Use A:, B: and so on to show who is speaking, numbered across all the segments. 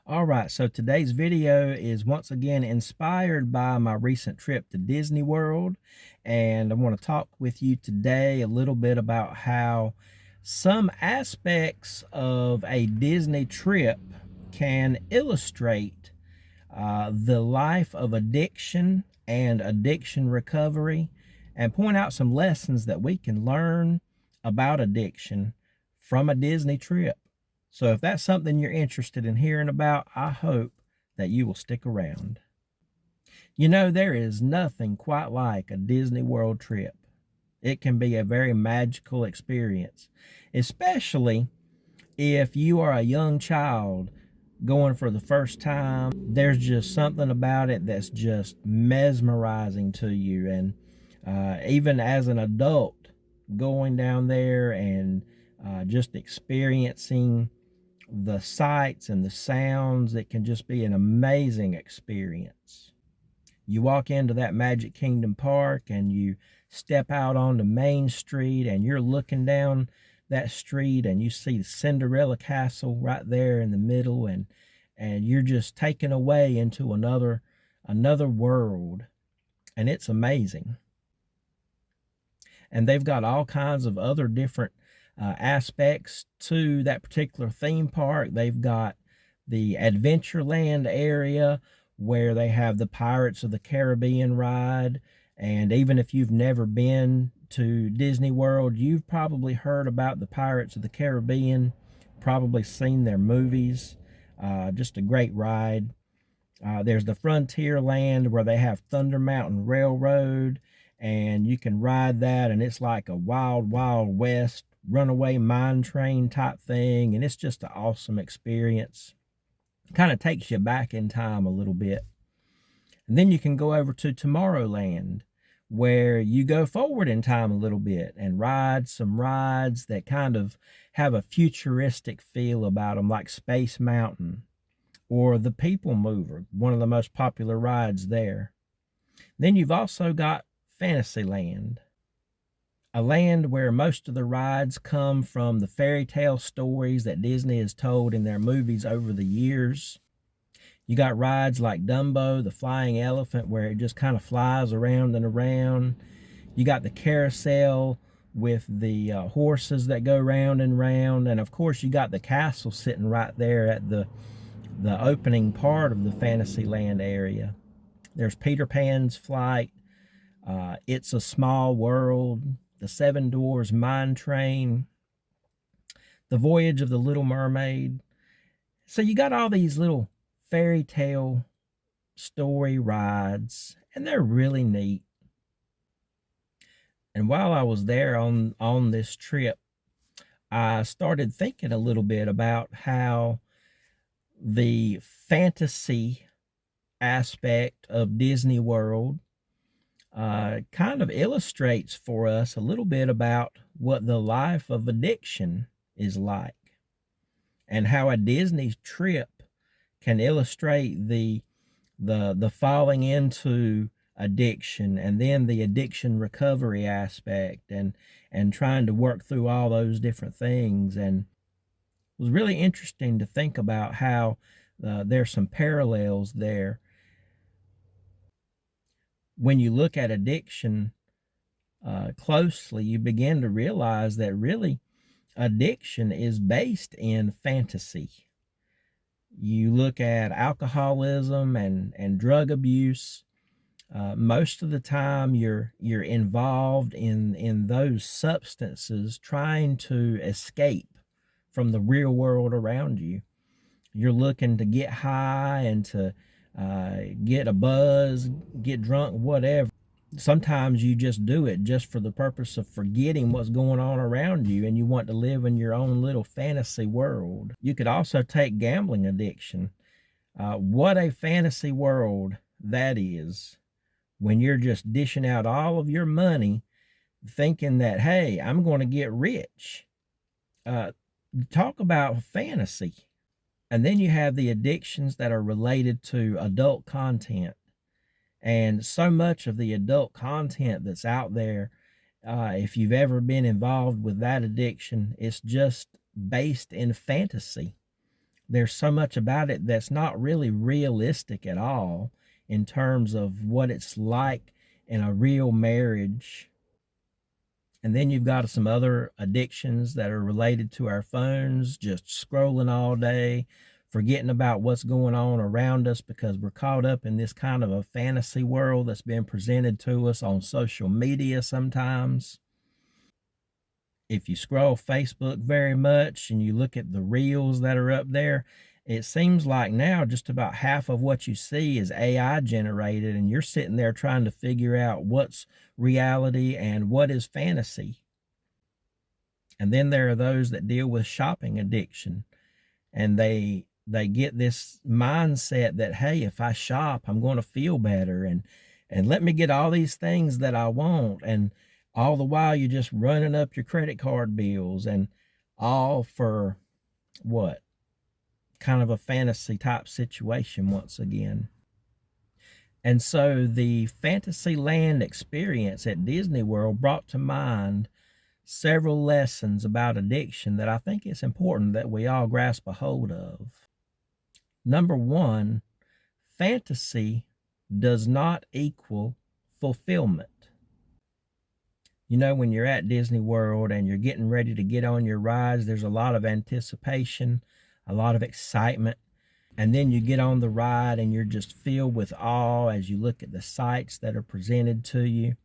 A: All right, so today's video is once again inspired by my recent trip to Disney World. And I want to talk with you today a little bit about how some aspects of a Disney trip can illustrate the life of addiction and addiction recovery, and point out some lessons that we can learn about addiction from a Disney trip. So if that's something you're interested in hearing about, I hope that you will stick around. You know, there is nothing quite like a Disney World trip. It can be a very magical experience, especially if you are a young child going for the first time. There's just something about it that's just mesmerizing to you. And even as an adult, going down there and just experiencing the sights and the sounds, it can just be an amazing experience. You walk into that Magic Kingdom Park and you step out onto Main Street and you're looking down that street and you see the Cinderella Castle right there in the middle, and you're just taken away into another world, and it's amazing. And they've got all kinds of other different aspects to that particular theme park. They've got the Adventureland area where they have the Pirates of the Caribbean ride. And even if you've never been to Disney World, you've probably heard about the Pirates of the Caribbean, probably seen their movies. Just a great ride. There's the Frontierland where they have Thunder Mountain Railroad, and you can ride that, and it's like a wild, wild west runaway mine train type thing, and it's just an awesome experience. Kind of takes you back in time a little bit. And then you can go over to Tomorrowland, where you go forward in time a little bit and ride some rides that kind of have a futuristic feel about them, like Space Mountain or the People Mover, one of the most popular rides there. Then you've also got Fantasyland, a land where most of the rides come from the fairy tale stories that Disney has told in their movies over the years. You got rides like Dumbo, the flying elephant, where it just kind of flies around and around. You got the carousel with the horses that go round and round. And of course, you got the castle sitting right there at the opening part of the Fantasyland area. There's Peter Pan's Flight, It's a Small World, the Seven Dwarfs Mine Train, the Voyage of the Little Mermaid. So you got all these little fairy tale story rides, and they're really neat. And while I was there on this trip, I started thinking a little bit about how the fantasy aspect of Disney World kind of illustrates for us a little bit about what the life of addiction is like, and how a Disney trip can illustrate the falling into addiction, and then the addiction recovery aspect, and trying to work through all those different things. And it was really interesting to think about how there's some parallels there. When you look at addiction closely, you begin to realize that really addiction is based in fantasy. You look at alcoholism and drug abuse. Most of the time you're involved in those substances trying to escape from the real world around you. You're looking to get high and to get a buzz, get drunk, whatever. Sometimes you just do it just for the purpose of forgetting what's going on around you, and you want to live in your own little fantasy world. You could also take gambling addiction. What a fantasy world that is, when you're just dishing out all of your money thinking that, hey, I'm going to get rich. Talk about fantasy. And then you have the addictions that are related to adult content. And so much of the adult content that's out there, if you've ever been involved with that addiction, it's just based in fantasy. There's so much about it that's not really realistic at all in terms of what it's like in a real marriage. And then you've got some other addictions that are related to our phones, just scrolling all day, forgetting about what's going on around us because we're caught up in this kind of a fantasy world that's been presented to us on social media sometimes. If you scroll Facebook very much and you look at the reels that are up there, it seems like now just about half of what you see is AI generated, and you're sitting there trying to figure out what's reality and what is fantasy. And then there are those that deal with shopping addiction, and they get this mindset that, hey, if I shop, I'm going to feel better, and let me get all these things that I want, and all the while you're just running up your credit card bills, and all for what? Kind of a fantasy type situation once again. And so the Fantasyland experience at Disney World brought to mind several lessons about addiction that I think it's important that we all grasp a hold of. Number one, fantasy does not equal fulfillment. You know, when you're at Disney World and you're getting ready to get on your rides, there's a lot of anticipation, a lot of excitement. And then you get on the ride and you're just filled with awe as you look at the sights that are presented to you.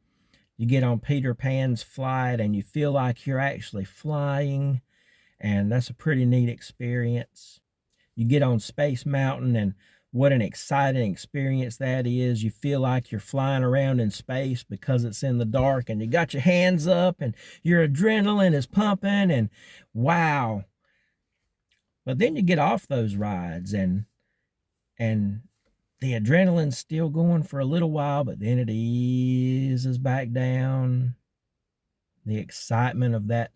A: You get on Peter Pan's flight and you feel like you're actually flying, and that's a pretty neat experience. You get on Space Mountain, and what an exciting experience that is. You feel like you're flying around in space because it's in the dark, and you got your hands up and your adrenaline is pumping, and wow. But then you get off those rides, and the adrenaline's still going for a little while, but then it eases back down. The excitement of that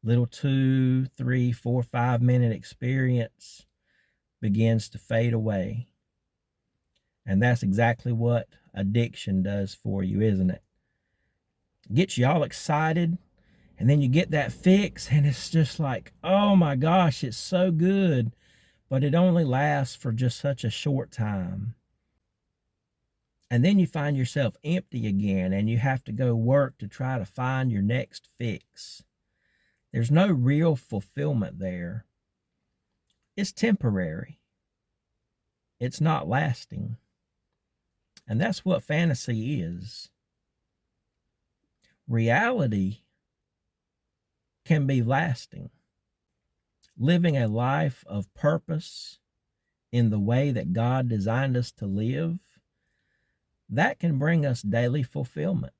A: little 2, 3, 4, 5 minute experience begins to fade away. And that's exactly what addiction does for you, isn't it? Gets you all excited, and then you get that fix, and it's just like, oh my gosh, it's so good. But it only lasts for just such a short time. And then you find yourself empty again, and you have to go work to try to find your next fix. There's no real fulfillment there. It's temporary. It's not lasting. And that's what fantasy is. Reality can be lasting. Living a life of purpose in the way that God designed us to live, that can bring us daily fulfillment.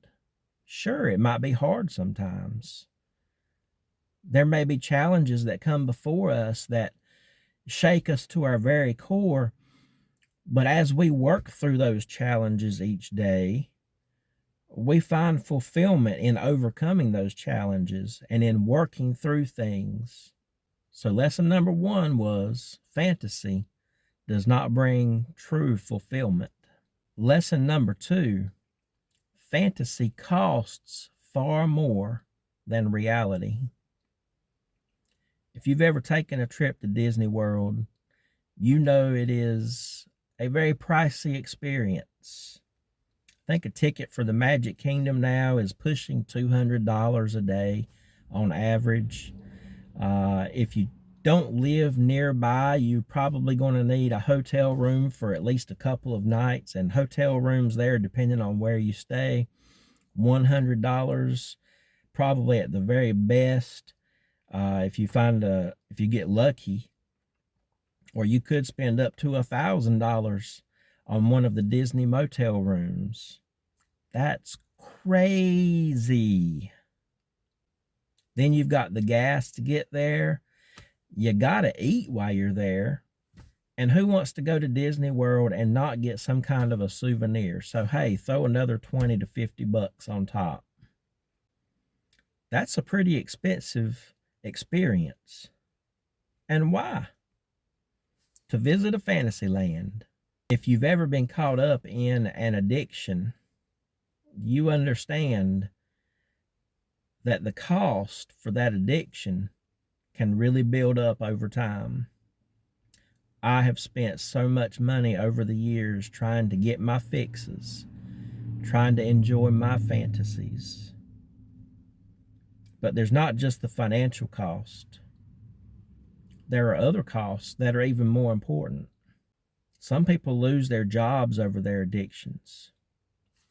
A: Sure, it might be hard sometimes. There may be challenges that come before us that shake us to our very core, but as we work through those challenges each day, we find fulfillment in overcoming those challenges and in working through things. So lesson number one was fantasy does not bring true fulfillment. Lesson number two, fantasy costs far more than reality. If you've ever taken a trip to Disney World, you know it is a very pricey experience. I think a ticket for the Magic Kingdom now is pushing $200 a day on average. If you don't live nearby, you're probably going to need a hotel room for at least a couple of nights, and hotel rooms there, depending on where you stay, $100 probably at the very best. If you get lucky, or you could spend up to $1,000 on one of the Disney motel rooms. That's crazy. Then you've got the gas to get there. You gotta eat while you're there. And who wants to go to Disney World and not get some kind of a souvenir? So hey, throw another 20 to 50 bucks on top. That's a pretty expensive experience. And why? To visit a fantasy land. If you've ever been caught up in an addiction, you understand that the cost for that addiction can really build up over time. I have spent so much money over the years trying to get my fixes, trying to enjoy my fantasies. But there's not just the financial cost. There are other costs that are even more important. Some people lose their jobs over their addictions,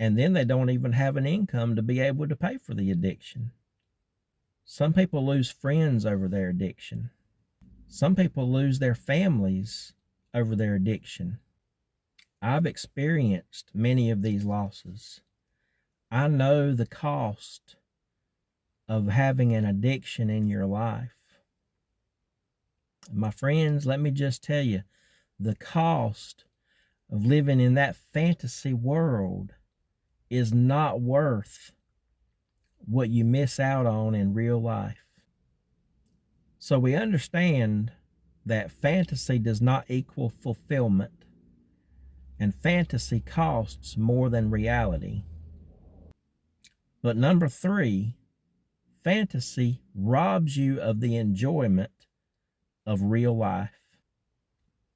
A: and then they don't even have an income to be able to pay for the addiction. Some people lose friends over their addiction. Some people lose their families over their addiction. I've experienced many of these losses. I know the cost of having an addiction in your life. My friends, let me just tell you, the cost of living in that fantasy world is not worth what you miss out on in real life. So we understand that fantasy does not equal fulfillment, and fantasy costs more than reality. But number 3, fantasy robs you of the enjoyment of real life.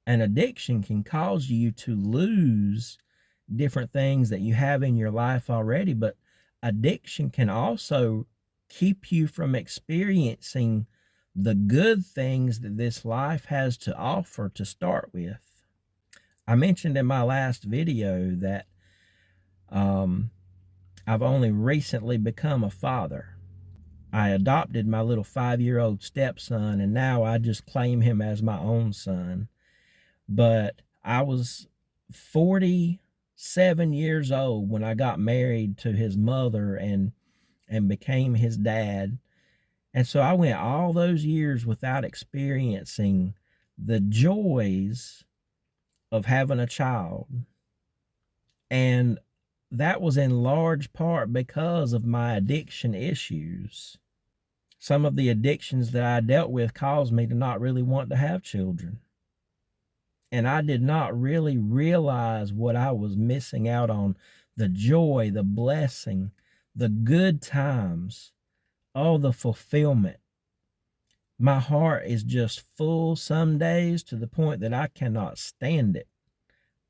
A: An addiction can cause you to lose different things that you have in your life already, but addiction can also keep you from experiencing the good things that this life has to offer to start with. I mentioned in my last video that I've only recently become a father. I adopted my little 5-year-old stepson, and now I just claim him as my own son. But I was 47 years old when I got married to his mother and became his dad. And so I went all those years without experiencing the joys of having a child. And that was in large part because of my addiction issues. Some of the addictions that I dealt with caused me to not really want to have children. And I did not really realize what I was missing out on, the joy, the blessing, the good times, all the fulfillment. My heart is just full some days to the point that I cannot stand it.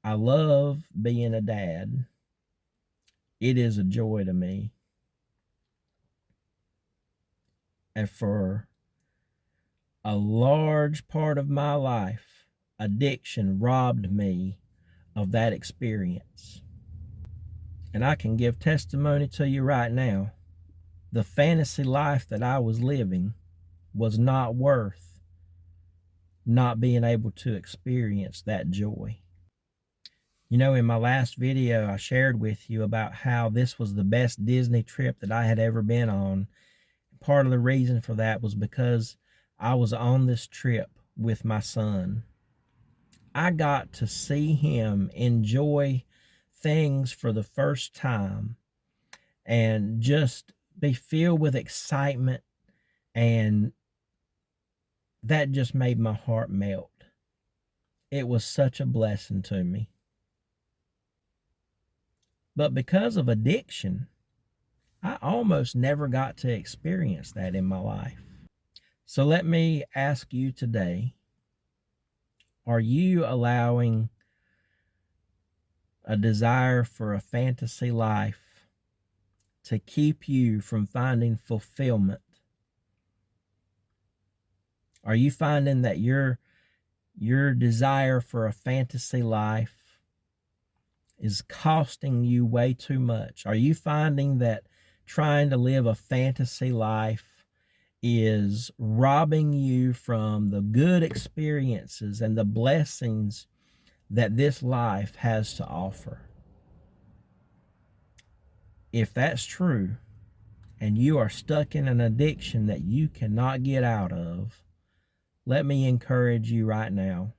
A: I love being a dad. It is a joy to me. And for a large part of my life, addiction robbed me of that experience. And I can give testimony to you right now. The fantasy life that I was living was not worth not being able to experience that joy. You know, in my last video, I shared with you about how this was the best Disney trip that I had ever been on. Part of the reason for that was because I was on this trip with my son. I got to see him enjoy things for the first time and just be filled with excitement, and that just made my heart melt. It was such a blessing to me. But because of addiction, I almost never got to experience that in my life. So let me ask you today, are you allowing a desire for a fantasy life to keep you from finding fulfillment? Are you finding that your desire for a fantasy life is costing you way too much? Are you finding that trying to live a fantasy life is robbing you from the good experiences and the blessings that this life has to offer? If that's true, and you are stuck in an addiction that you cannot get out of, let me encourage you right now.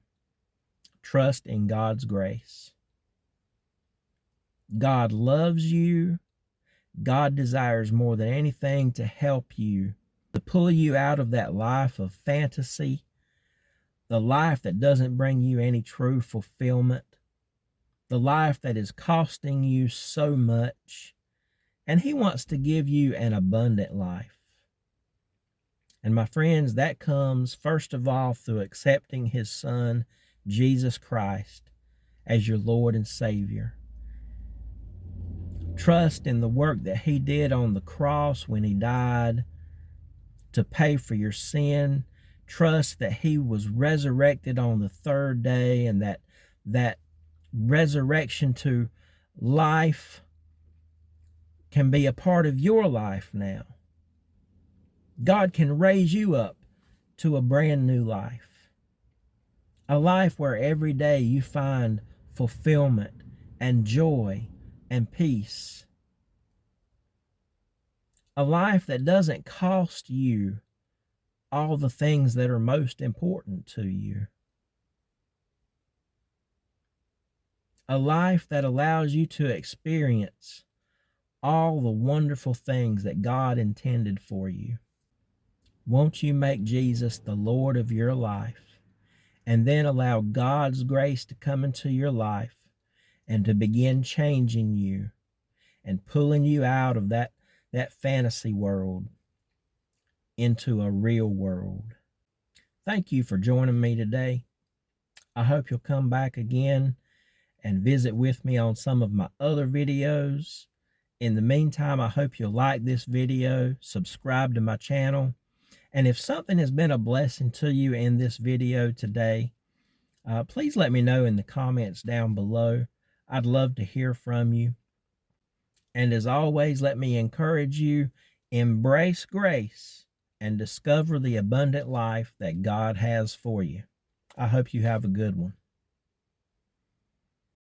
A: Trust in God's grace. God loves you. God desires more than anything to help you, to pull you out of that life of fantasy, the life that doesn't bring you any true fulfillment, the life that is costing you so much. And He wants to give you an abundant life. And my friends, that comes first of all through accepting His Son, Jesus Christ as your Lord and Savior. Trust in the work that he did on the cross when he died to pay for your sin. Trust that he was resurrected on the third day, and that resurrection to life can be a part of your life now. God can raise you up to a brand new life. A life where every day you find fulfillment and joy and peace. A life that doesn't cost you all the things that are most important to you. A life that allows you to experience all the wonderful things that God intended for you. Won't you make Jesus the Lord of your life, and then allow God's grace to come into your life and to begin changing you and pulling you out of that fantasy world into a real world? Thank you for joining me today. I hope you'll come back again and visit with me on some of my other videos. In the meantime, I hope you'll like this video, subscribe to my channel, and if something has been a blessing to you in this video today, please let me know in the comments down below. I'd love to hear from you. And as always, let me encourage you, embrace grace and discover the abundant life that God has for you. I hope you have a good one.